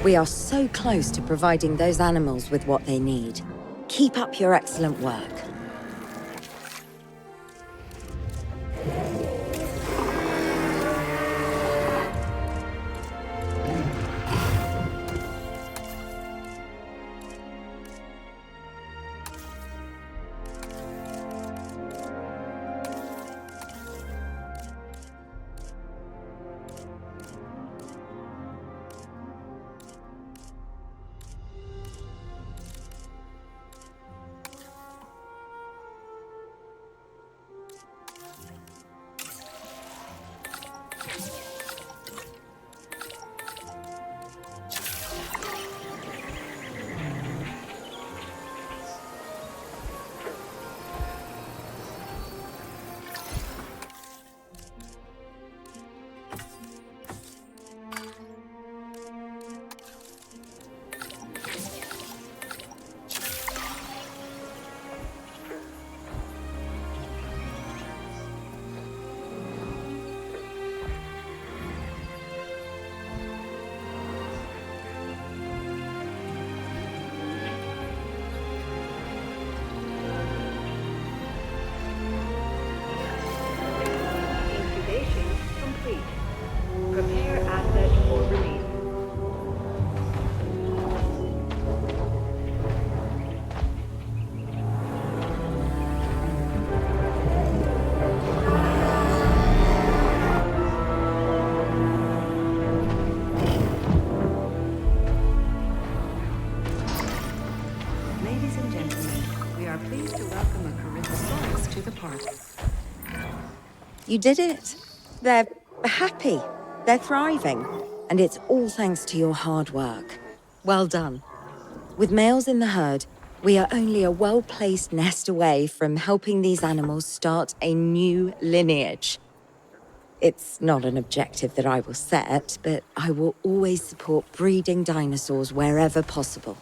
We are so close to providing those animals with what they need. Keep up your excellent work. Prepare asset for release. Ladies and gentlemen, we are pleased to welcome a Corythosaurus to the park. You did it. They're happy. They're thriving. And it's all thanks to your hard work. Well done. With males in the herd, we are only a well-placed nest away from helping these animals start a new lineage. It's not an objective that I will set, but I will always support breeding dinosaurs wherever possible.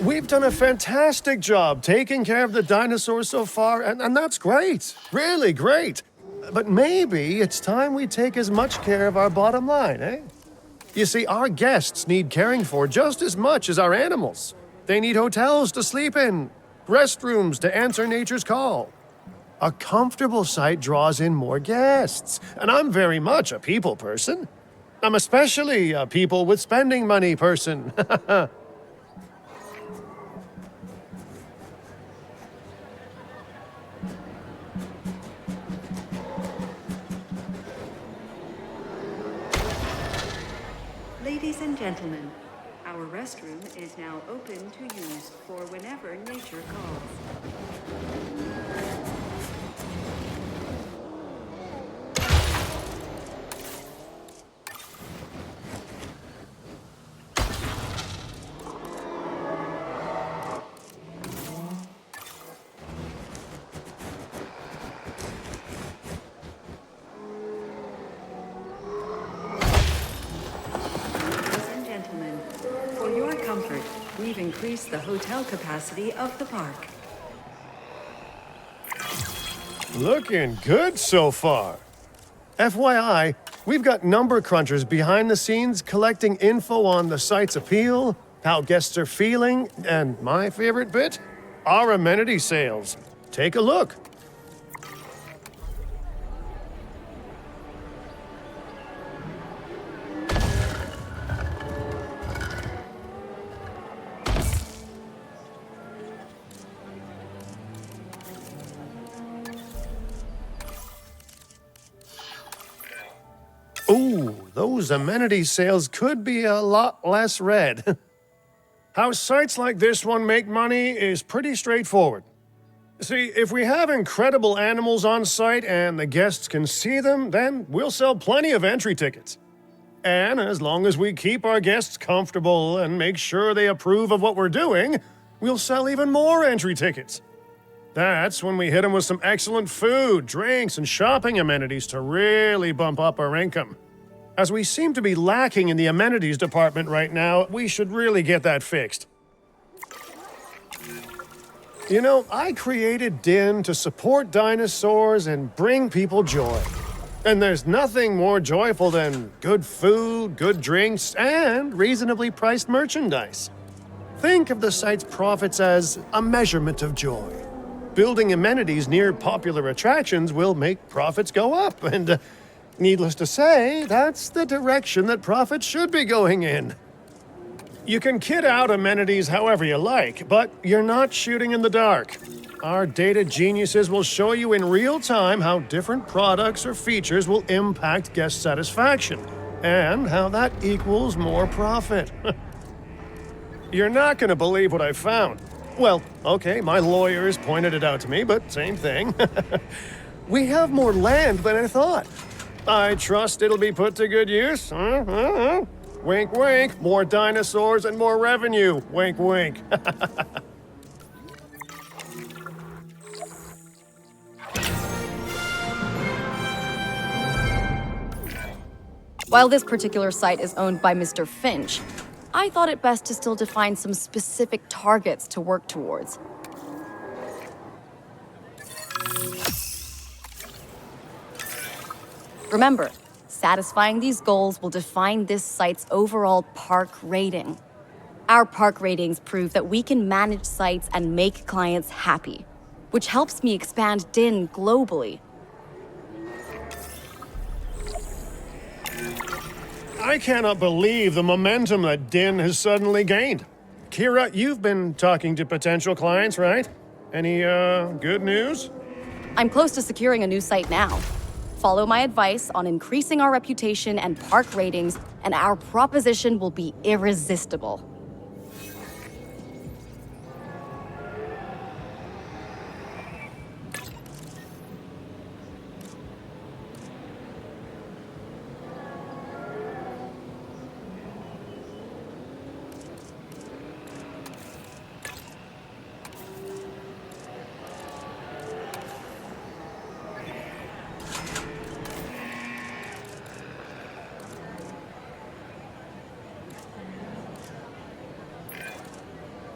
We've done a fantastic job taking care of the dinosaurs so far, and that's great. Really great. But maybe it's time we take as much care of our bottom line, eh? You see, our guests need caring for just as much as our animals. They need hotels to sleep in, restrooms to answer nature's call. A comfortable site draws in more guests, and I'm very much a people person. I'm especially a people with spending money person. Ladies and gentlemen, our restroom is now open to use for whenever nature calls. We've increased the hotel capacity of the park. Looking good so far. FYI, we've got number crunchers behind the scenes collecting info on the site's appeal, how guests are feeling, and my favorite bit, our amenity sales. Take a look. Ooh, those amenity sales could be a lot less red. How sites like this one make money is pretty straightforward. See, if we have incredible animals on site and the guests can see them, then we'll sell plenty of entry tickets. And as long as we keep our guests comfortable and make sure they approve of what we're doing, we'll sell even more entry tickets. That's when we hit them with some excellent food, drinks, and shopping amenities to really bump up our income. As we seem to be lacking in the amenities department right now, we should really get that fixed. You know, I created DIN to support dinosaurs and bring people joy. And there's nothing more joyful than good food, good drinks, and reasonably priced merchandise. Think of the site's profits as a measurement of joy. Building amenities near popular attractions will make profits go up, and needless to say, that's the direction that profits should be going in. You can kit out amenities however you like, but you're not shooting in the dark. Our data geniuses will show you in real time how different products or features will impact guest satisfaction, and how that equals more profit. You're not going to believe what I found. Well, okay, my lawyers pointed it out to me, but same thing. We have more land than I thought. I trust it'll be put to good use. Wink, wink. More dinosaurs and more revenue. Wink, wink. While this particular site is owned by Mr. Finch, I thought it best to still define some specific targets to work towards. Remember, satisfying these goals will define this site's overall park rating. Our park ratings prove that we can manage sites and make clients happy, which helps me expand DIN globally. I cannot believe the momentum that DIN has suddenly gained. Kira, you've been talking to potential clients, right? Any, good news? I'm close to securing a new site now. Follow my advice on increasing our reputation and park ratings, and our proposition will be irresistible.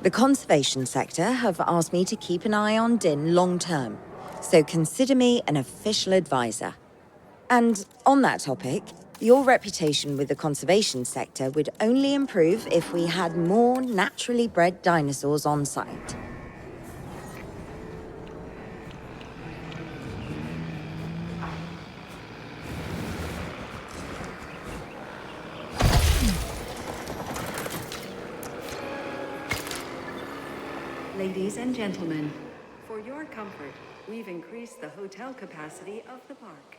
The conservation sector have asked me to keep an eye on DIN long term, so consider me an official advisor. And on that topic, your reputation with the conservation sector would only improve if we had more naturally bred dinosaurs on site. Ladies and gentlemen, for your comfort, we've increased the hotel capacity of the park.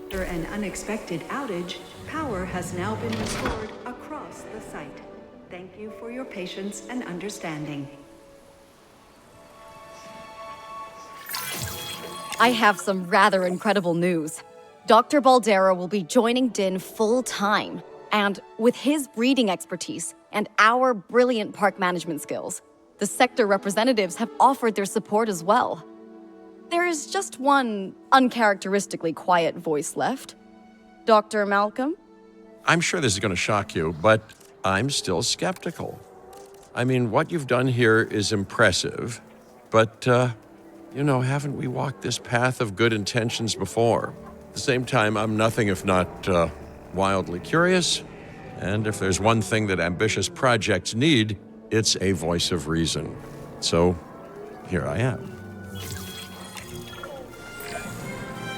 After an unexpected outage, power has now been restored across the site. Thank you for your patience and understanding. I have some rather incredible news. Dr. Baldera will be joining DIN full-time, and with his breeding expertise and our brilliant park management skills, the sector representatives have offered their support as well. There is just one uncharacteristically quiet voice left. Dr. Malcolm? I'm sure this is going to shock you, but I'm still skeptical. I mean, what you've done here is impressive, but, haven't we walked this path of good intentions before? At the same time, I'm nothing if not wildly curious, and if there's one thing that ambitious projects need, it's a voice of reason. So, here I am.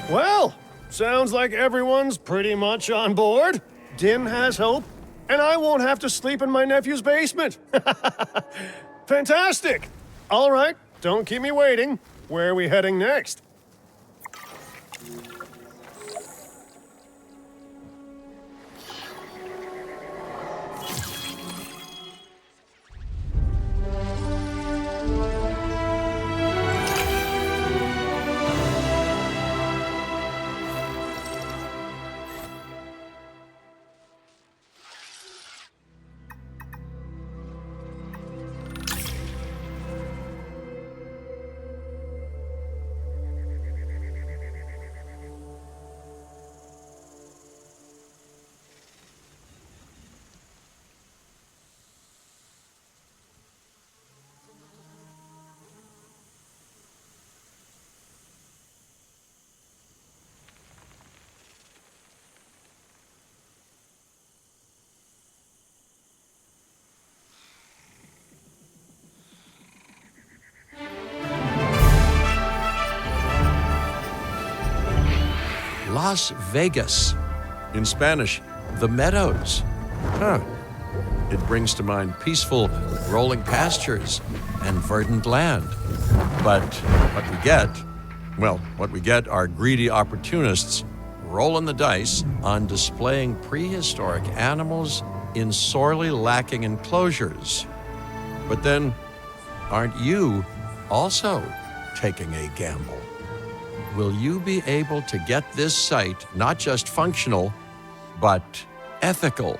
Well, sounds like everyone's pretty much on board. Din has hope, and I won't have to sleep in my nephew's basement. Fantastic! All right, don't keep me waiting. Where are we heading next? Las Vegas. In Spanish, the Meadows. Huh. It brings to mind peaceful, rolling pastures and verdant land. But what we get are greedy opportunists rolling the dice on displaying prehistoric animals in sorely lacking enclosures. But then, aren't you also taking a gamble? Will you be able to get this site not just functional, but ethical?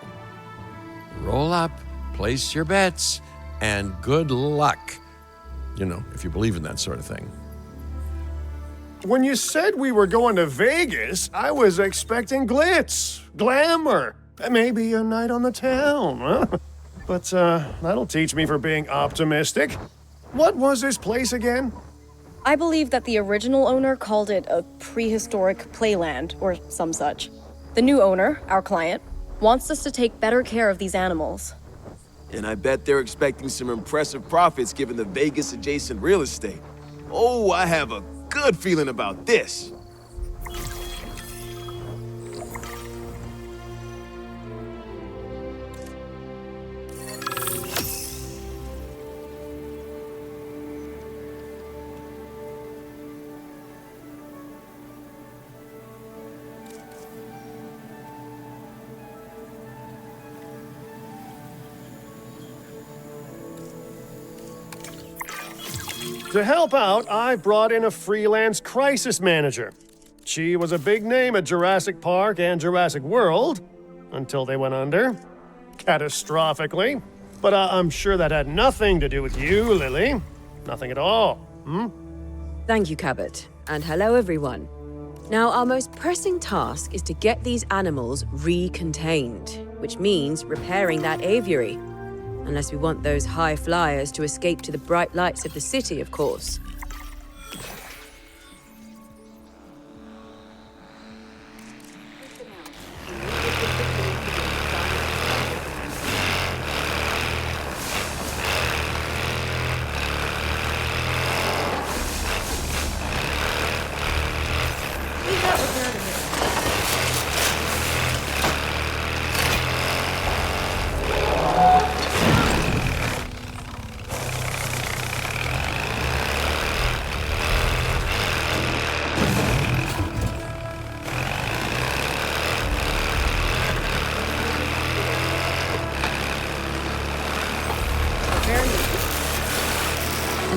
Roll up, place your bets, and good luck. If you believe in that sort of thing. When you said we were going to Vegas, I was expecting glitz, glamour, maybe a night on the town, huh? But that'll teach me for being optimistic. What was this place again? I believe that the original owner called it a prehistoric playland, or some such. The new owner, our client, wants us to take better care of these animals. And I bet they're expecting some impressive profits given the Vegas-adjacent real estate. Oh, I have a good feeling about this. To help out, I brought in a freelance crisis manager. She was a big name at Jurassic Park and Jurassic World, until they went under. Catastrophically. But I'm sure that had nothing to do with you, Lily. Nothing at all, Thank you, Cabot. And hello, everyone. Now, our most pressing task is to get these animals recontained, which means repairing that aviary. Unless we want those high flyers to escape to the bright lights of the city, of course.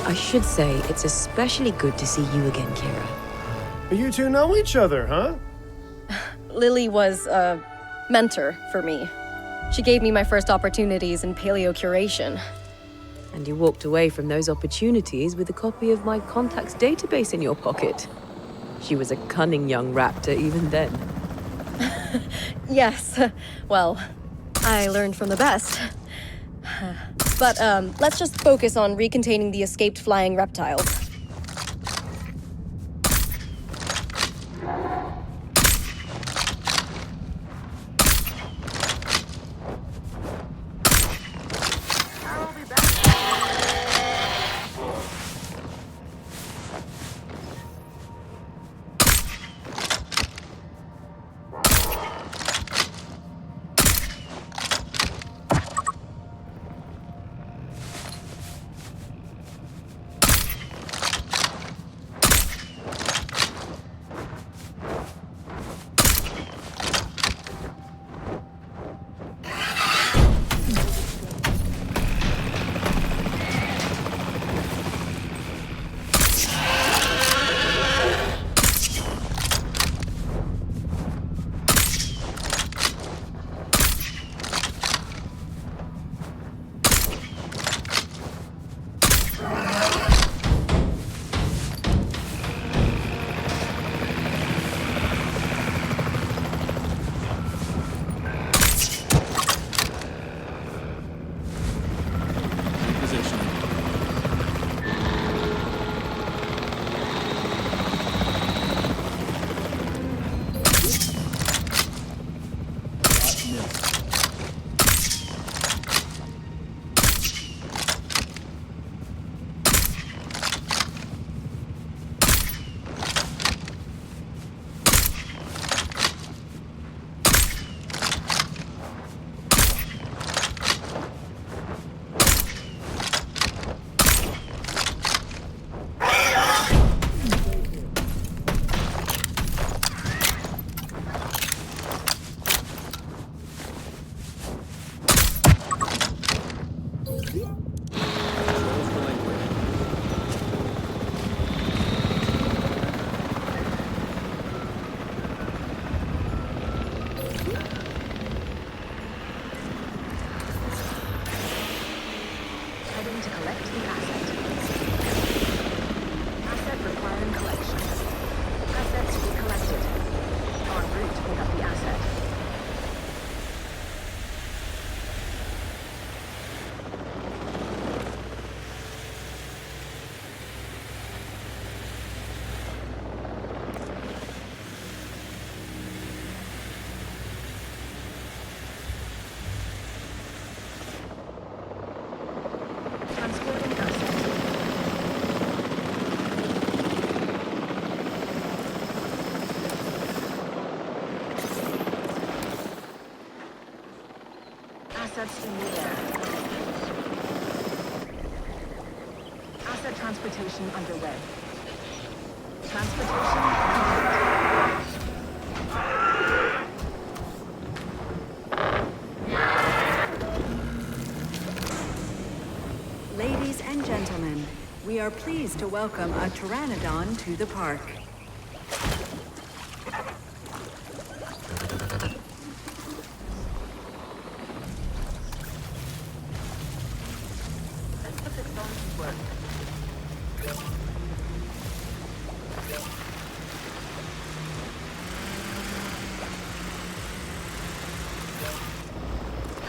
I should say it's especially good to see you again, Kira. You two know each other, huh? Lily was a mentor for me. She gave me my first opportunities in paleo-curation. And you walked away from those opportunities with a copy of my contacts database in your pocket. She was a cunning young raptor even then. Yes, well, I learned from the best. But let's just focus on recontaining the escaped flying reptiles. Assets in the air. Asset transportation underway. Transportation complete. Ladies and gentlemen, we are pleased to welcome a pteranodon to the park.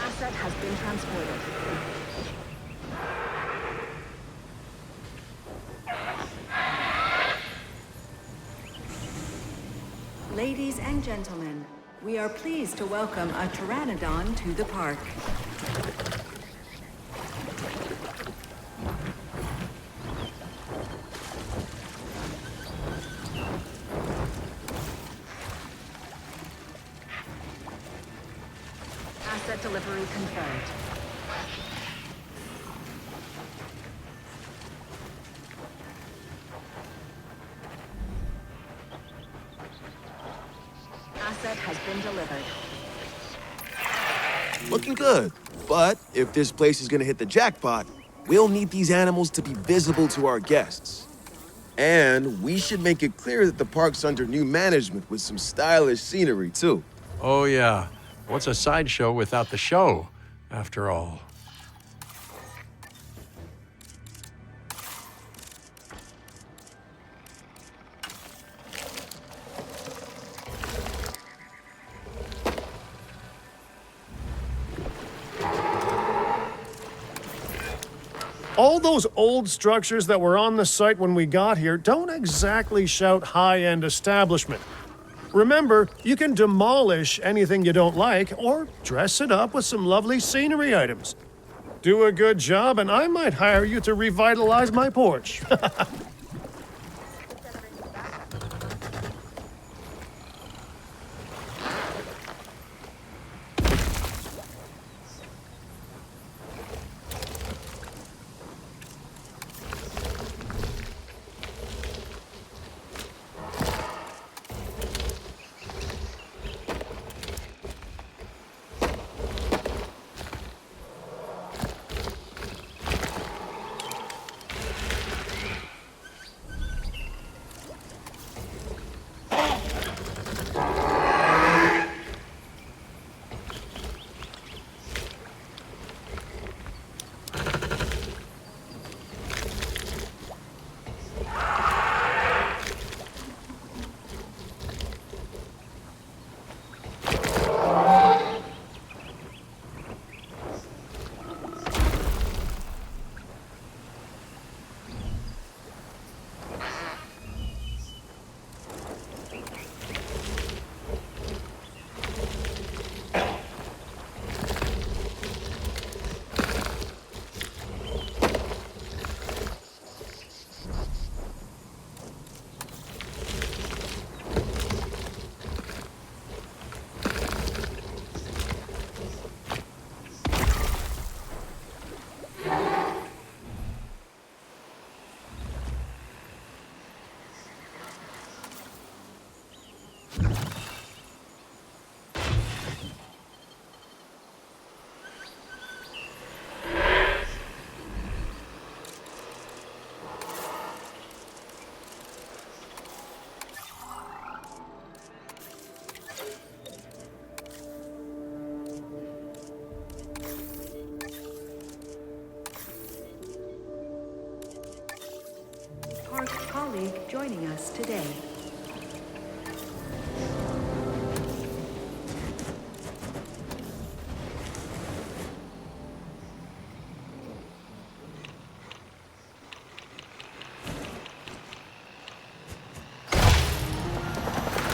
Asset has been transported. Ladies and gentlemen, we are pleased to welcome a pteranodon to the park. Asset delivery confirmed. Asset has been delivered. Looking good. But if this place is gonna hit the jackpot, We'll need these animals to be visible to our guests. And we should make it clear that the park's under new management with some stylish scenery, too. Oh, yeah. What's a sideshow without the show, after all? All those old structures that were on the site when we got here don't exactly shout high-end establishment. Remember, you can demolish anything you don't like or dress it up with some lovely scenery items. Do a good job and I might hire you to revitalize my porch. Park colleague joining us today.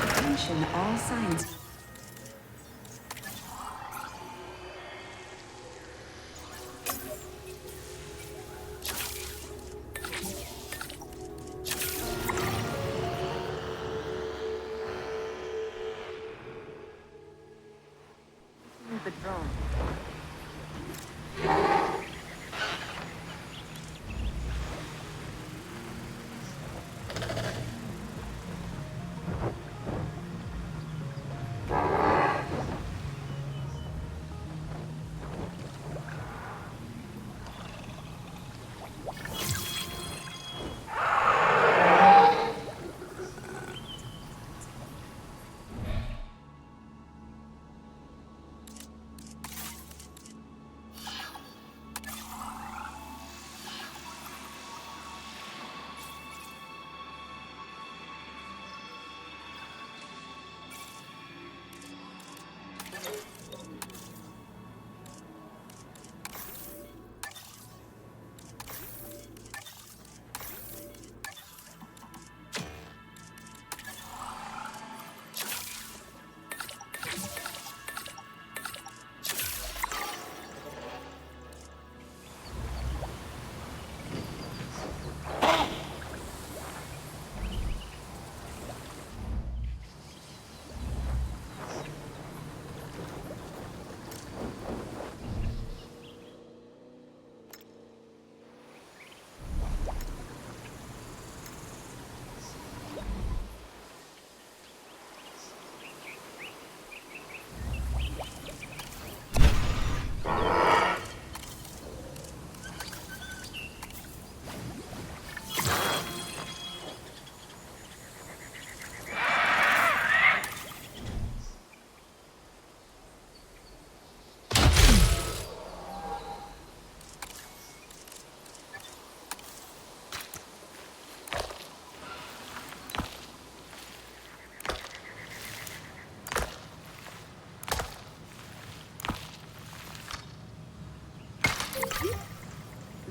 Attention all signs. The drone.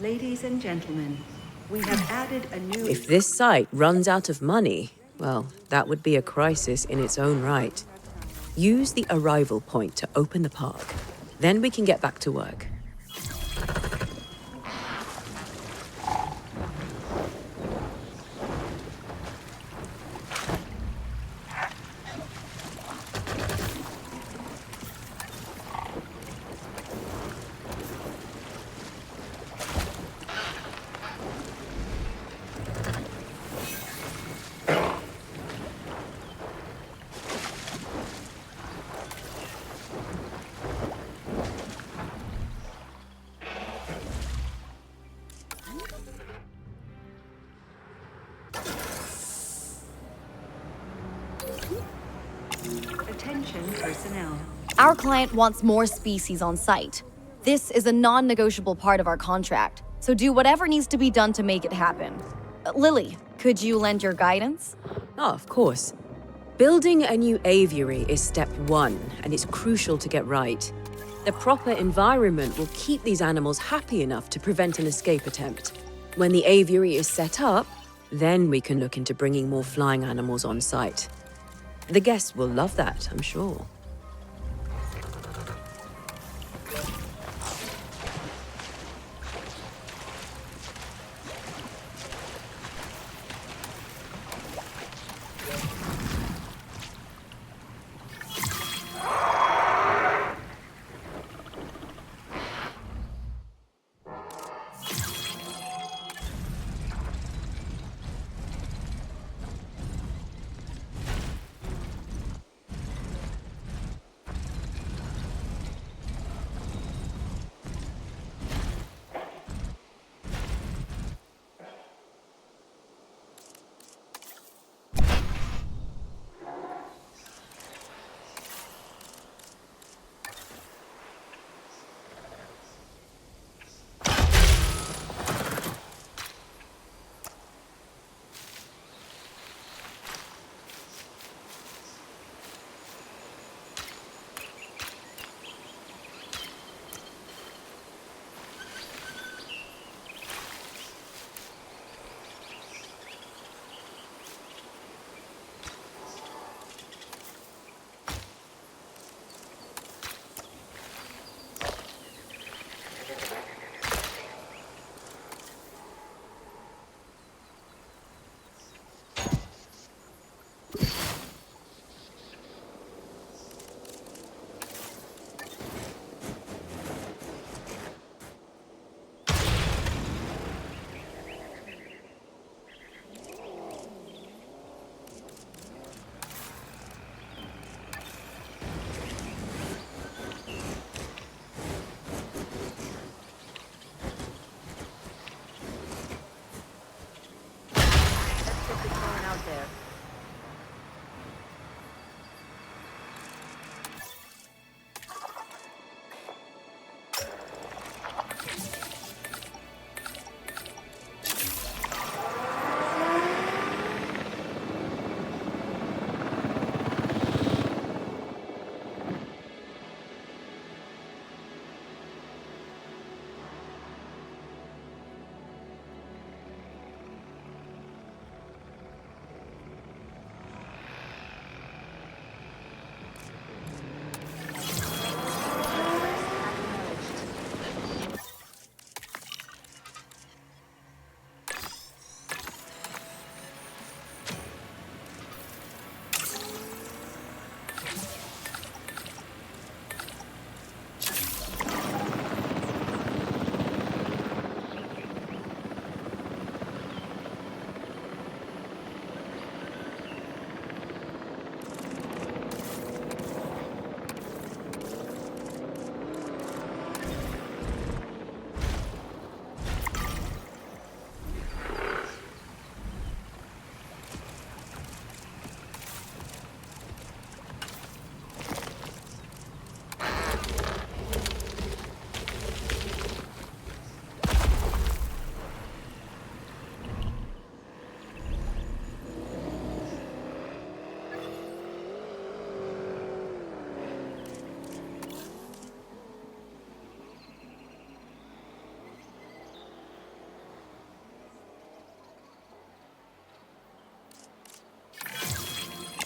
Ladies and gentlemen, we have added a new... If this site runs out of money, well, that would be a crisis in its own right. Use the arrival point to open the park. Then we can get back to work. Attention personnel. Our client wants more species on site. This is a non-negotiable part of our contract, so do whatever needs to be done to make it happen. Lily, could you lend your guidance? Oh, of course. Building a new aviary is step one, and it's crucial to get right. The proper environment will keep these animals happy enough to prevent an escape attempt. When the aviary is set up, then we can look into bringing more flying animals on site. The guests will love that, I'm sure.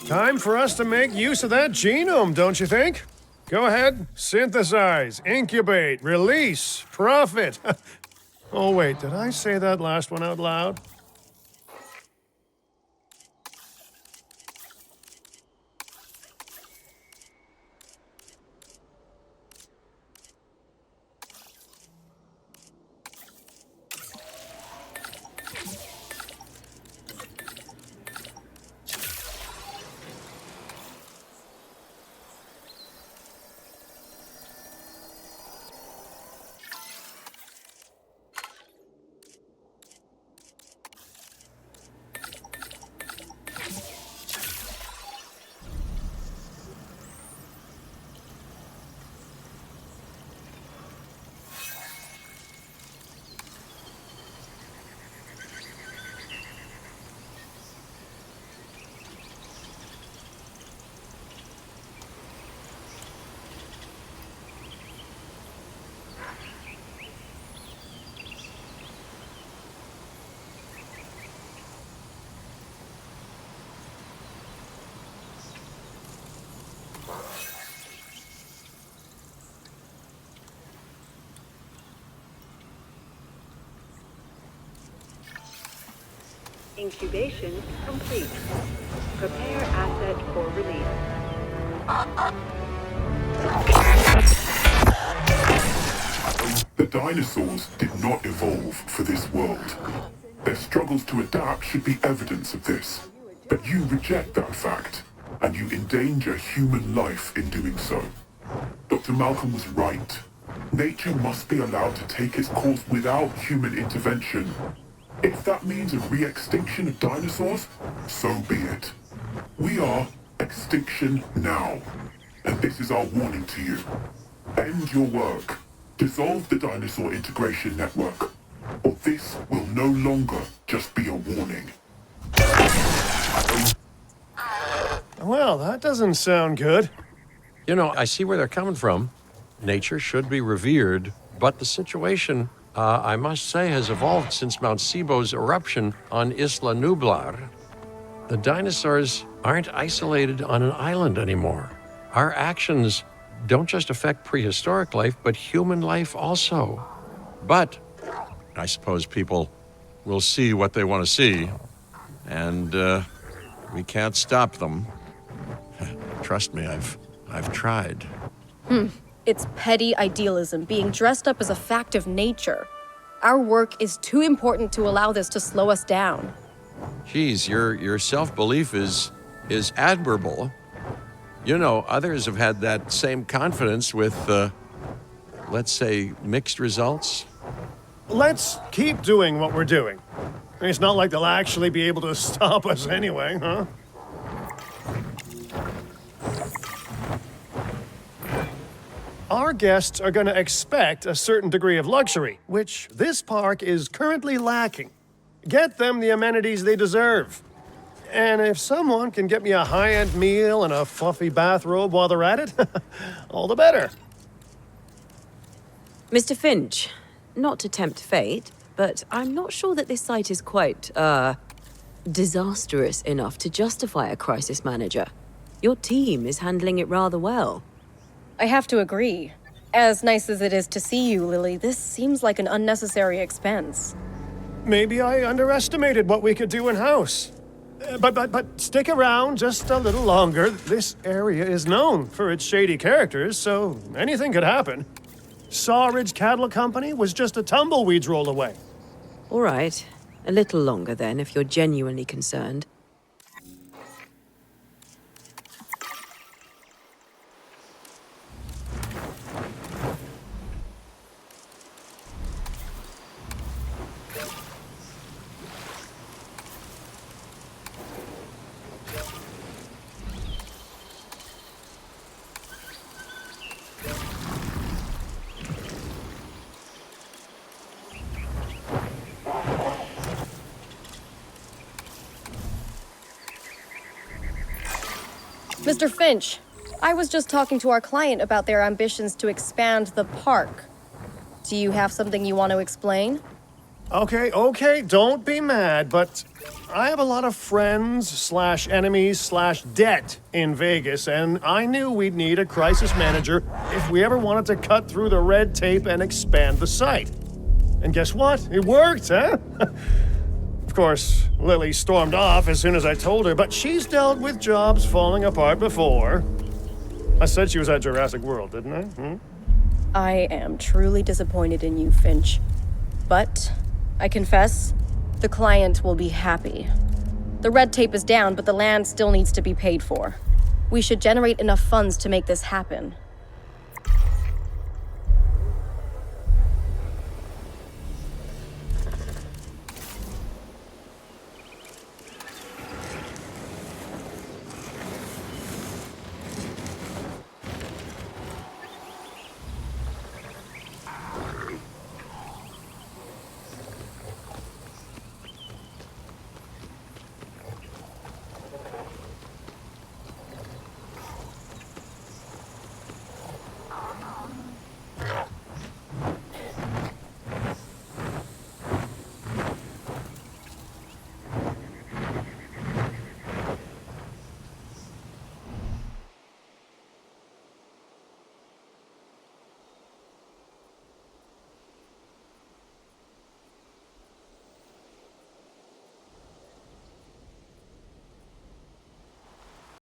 Time for us to make use of that genome, don't you think? Go ahead, synthesize, incubate, release, profit. Oh, wait, did I say that last one out loud? Incubation complete. Prepare asset for release. The dinosaurs did not evolve for this world. Their struggles to adapt should be evidence of this. But you reject that fact, and you endanger human life in doing so. Dr. Malcolm was right. Nature must be allowed to take its course without human intervention. If that means a re-extinction of dinosaurs, so be it. We are extinction now. And this is our warning to you. End your work. Dissolve the dinosaur integration network. Or this will no longer just be a warning. Well, that doesn't sound good. You know, I see where they're coming from. Nature should be revered, but the situation, I must say, has evolved since Mount Sibo's eruption on Isla Nublar. The dinosaurs aren't isolated on an island anymore. Our actions don't just affect prehistoric life, but human life also. But I suppose people will see what they want to see, and we can't stop them. Trust me, I've tried. It's petty idealism being dressed up as a fact of nature. Our work is too important to allow this to slow us down. Geez, your self-belief is admirable. You know, others have had that same confidence with, let's say, mixed results. Let's keep doing what we're doing. It's not like they'll actually be able to stop us anyway, huh? Our guests are going to expect a certain degree of luxury, which this park is currently lacking. Get them the amenities they deserve. And if someone can get me a high-end meal and a fluffy bathrobe while they're at it, all the better. Mr. Finch, not to tempt fate, but I'm not sure that this site is quite, disastrous enough to justify a crisis manager. Your team is handling it rather well. I have to agree. As nice as it is to see you, Lily, this seems like an unnecessary expense. Maybe I underestimated what we could do in-house. But stick around just a little longer. This area is known for its shady characters, so anything could happen. Sawridge Cattle Company was just a tumbleweed's roll away. All right. A little longer then, if you're genuinely concerned. Mr. Finch, I was just talking to our client about their ambitions to expand the park. Do you have something you want to explain? Okay, don't be mad, but I have a lot of friends / enemies / debt in Vegas, and I knew we'd need a crisis manager if we ever wanted to cut through the red tape and expand the site. And guess what? It worked, huh? Of course, Lily stormed off as soon as I told her, but she's dealt with jobs falling apart before. I said she was at Jurassic World, didn't I? I am truly disappointed in you, Finch. But, I confess, the client will be happy. The red tape is down, but the land still needs to be paid for. We should generate enough funds to make this happen.